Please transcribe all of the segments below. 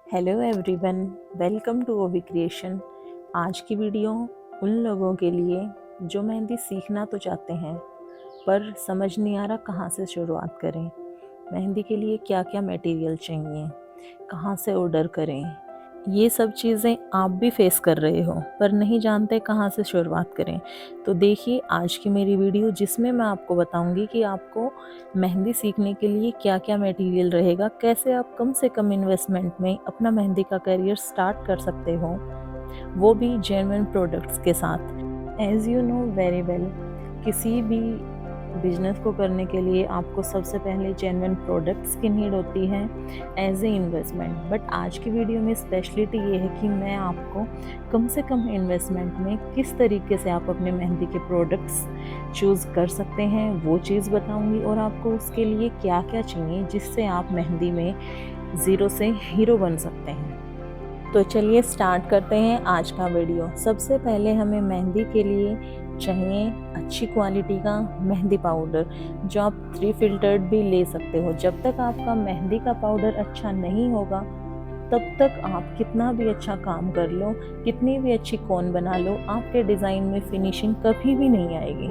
Hello everyone, welcome to ओवी creation. आज की वीडियो उन लोगों के लिए जो मेहंदी सीखना तो चाहते हैं पर समझ नहीं आ रहा कहाँ से शुरुआत करें। मेहंदी के लिए क्या क्या मटेरियल चाहिए, कहाँ से ऑर्डर करें, ये सब चीज़ें आप भी फेस कर रहे हो पर नहीं जानते कहाँ से शुरुआत करें। तो देखिए आज की मेरी वीडियो, जिसमें मैं आपको बताऊंगी कि आपको मेहंदी सीखने के लिए क्या क्या मटेरियल रहेगा, कैसे आप कम से कम इन्वेस्टमेंट में अपना मेहंदी का करियर स्टार्ट कर सकते हो, वो भी जेन्युइन प्रोडक्ट्स के साथ। As you know very well, किसी भी बिजनेस को करने के लिए आपको सबसे पहले जेन्युइन प्रोडक्ट्स की नीड होती है एज ए इन्वेस्टमेंट। बट आज की वीडियो में स्पेशलिटी ये है कि मैं आपको कम से कम इन्वेस्टमेंट में किस तरीके से आप अपने मेहंदी के प्रोडक्ट्स चूज़ कर सकते हैं वो चीज़ बताऊंगी, और आपको उसके लिए क्या क्या चाहिए जिससे आप मेहंदी में ज़ीरो से हीरो बन सकते हैं। तो चलिए स्टार्ट करते हैं आज का वीडियो। सबसे पहले हमें मेहंदी के लिए चाहिए अच्छी क्वालिटी का मेहंदी पाउडर, जो आप 3 फिल्टर्ड भी ले सकते हो। जब तक आपका मेहंदी का पाउडर अच्छा नहीं होगा तब तक आप कितना भी अच्छा काम कर लो, कितनी भी अच्छी कोन बना लो, आपके डिज़ाइन में फिनिशिंग कभी भी नहीं आएगी।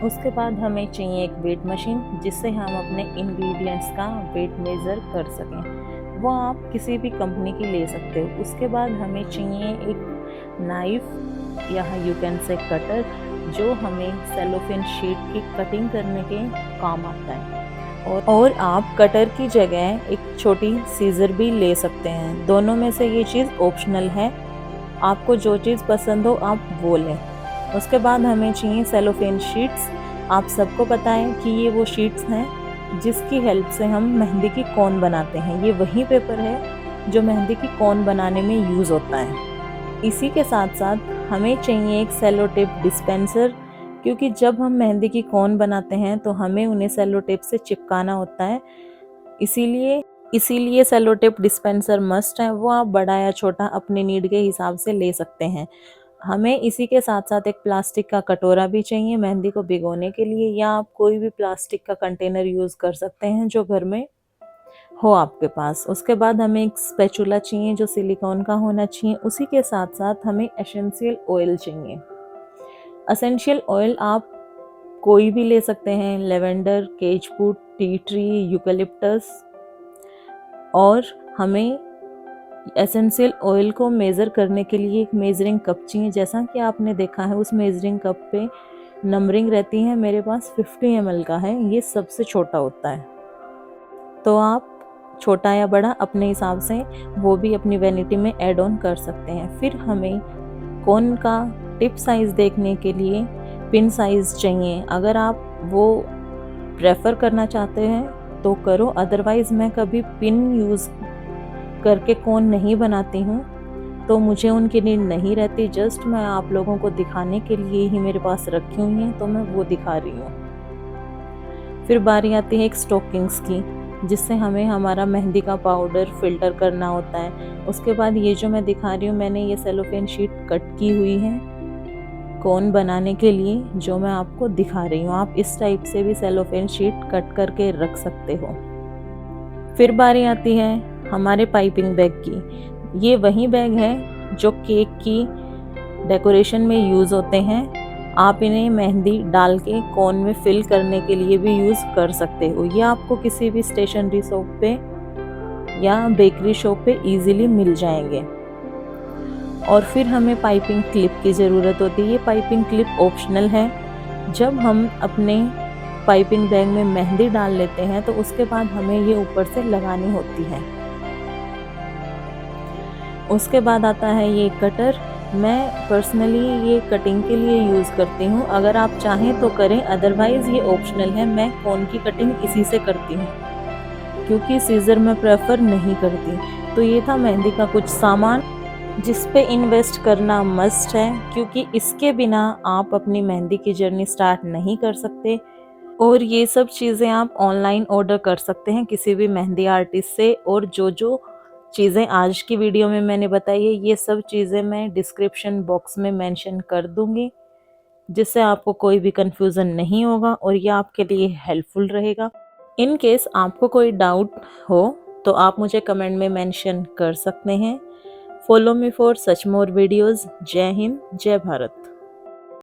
उसके बाद हमें चाहिए एक वेट मशीन, जिससे हम अपने इंग्रेडिएंट्स का वेट मेज़र कर सकें। वो आप किसी भी कंपनी की ले सकते हो। उसके बाद हमें चाहिए एक नाइफ या यू कैन से कटर, जो हमें सेलोफेन शीट की कटिंग करने के काम आता है। और आप कटर की जगह एक छोटी सीजर भी ले सकते हैं। दोनों में से ये चीज़ ऑप्शनल है, आपको जो चीज़ पसंद हो आप वो लें। उसके बाद हमें चाहिए सेलोफेन शीट्स। आप सबको पता है कि ये वो शीट्स हैं जिसकी हेल्प से हम मेहंदी की कोन बनाते हैं। ये वही पेपर है जो मेहंदी की कोन बनाने में यूज़ होता है। इसी के साथ साथ हमें चाहिए एक सेलो टेप डिस्पेंसर, क्योंकि जब हम मेहंदी की कोन बनाते हैं तो हमें उन्हें सेलो टेप से चिपकाना होता है। इसीलिए सेलो टेप डिस्पेंसर मस्ट है। वो आप बड़ा या छोटा अपने नीड के हिसाब से ले सकते हैं। हमें इसी के साथ साथ एक प्लास्टिक का कटोरा भी चाहिए मेहंदी को भिगोने के लिए, या आप कोई भी प्लास्टिक का कंटेनर यूज़ कर सकते हैं जो घर में हो आपके पास। उसके बाद हमें एक स्पैचुला चाहिए जो सिलिकॉन का होना चाहिए। उसी के साथ साथ हमें एसेंशियल ऑयल चाहिए। एसेंशियल ऑयल आप कोई भी ले सकते हैं, लेवेंडर, केजवुड, टी ट्री, यूकेलिप्टस। और हमें एसेंशियल ऑयल को मेज़र करने के लिए एक मेजरिंग कप चाहिए। जैसा कि आपने देखा है उस मेजरिंग कप पे नंबरिंग रहती है। मेरे पास 50 ml का है, ये सबसे छोटा होता है। तो आप छोटा या बड़ा अपने हिसाब से वो भी अपनी वैनिटी में ऐड ऑन कर सकते हैं। फिर हमें कोन का टिप साइज़ देखने के लिए पिन साइज़ चाहिए। अगर आप वो प्रेफर करना चाहते हैं तो करो, अदरवाइज़ मैं कभी पिन यूज़ करके कोन नहीं बनाती हूँ, तो मुझे उनकी नीड नहीं रहती। जस्ट मैं आप लोगों को दिखाने के लिए ही मेरे पास रखी हुई हैं, तो मैं वो दिखा रही हूँ। फिर बारी आती है एक स्टॉकिंग्स की, जिससे हमें हमारा मेहंदी का पाउडर फिल्टर करना होता है। उसके बाद ये जो मैं दिखा रही हूँ, मैंने ये सेलोफेन शीट कट की हुई है कोन बनाने के लिए, जो मैं आपको दिखा रही हूँ। आप इस टाइप से भी सेलोफेन शीट कट करके रख सकते हो। फिर बारी आती है हमारे पाइपिंग बैग की। ये वही बैग है जो केक की डेकोरेशन में यूज़ होते हैं। आप इन्हें मेहंदी डाल के कोन में फिल करने के लिए भी यूज़ कर सकते हो। ये आपको किसी भी स्टेशनरी शॉप पे या बेकरी शॉप पे इजीली मिल जाएंगे। और फिर हमें पाइपिंग क्लिप की ज़रूरत होती है। ये पाइपिंग क्लिप ऑप्शनल है। जब हम अपने पाइपिंग बैग में मेहंदी डाल लेते हैं तो उसके बाद हमें ये ऊपर से लगानी होती है। उसके बाद आता है ये कटर। मैं पर्सनली ये कटिंग के लिए यूज़ करती हूँ, अगर आप चाहें तो करें, अदरवाइज़ ये ऑप्शनल है। मैं कोन की कटिंग इसी से करती हूँ क्योंकि सीज़र मैं प्रेफर नहीं करती। तो ये था मेहंदी का कुछ सामान जिस पे इन्वेस्ट करना मस्ट है, क्योंकि इसके बिना आप अपनी मेहंदी की जर्नी स्टार्ट नहीं कर सकते। और ये सब चीज़ें आप ऑनलाइन ऑर्डर कर सकते हैं किसी भी मेहंदी आर्टिस्ट से। और जो जो चीज़ें आज की वीडियो में मैंने बताई है, ये सब चीज़ें मैं डिस्क्रिप्शन बॉक्स में मेंशन कर दूंगी, जिससे आपको कोई भी कंफ्यूजन नहीं होगा और ये आपके लिए हेल्पफुल रहेगा। इन केस आपको कोई डाउट हो तो आप मुझे कमेंट में मेंशन कर सकते हैं। Follow me for such more videos. जय हिंद, जय भारत।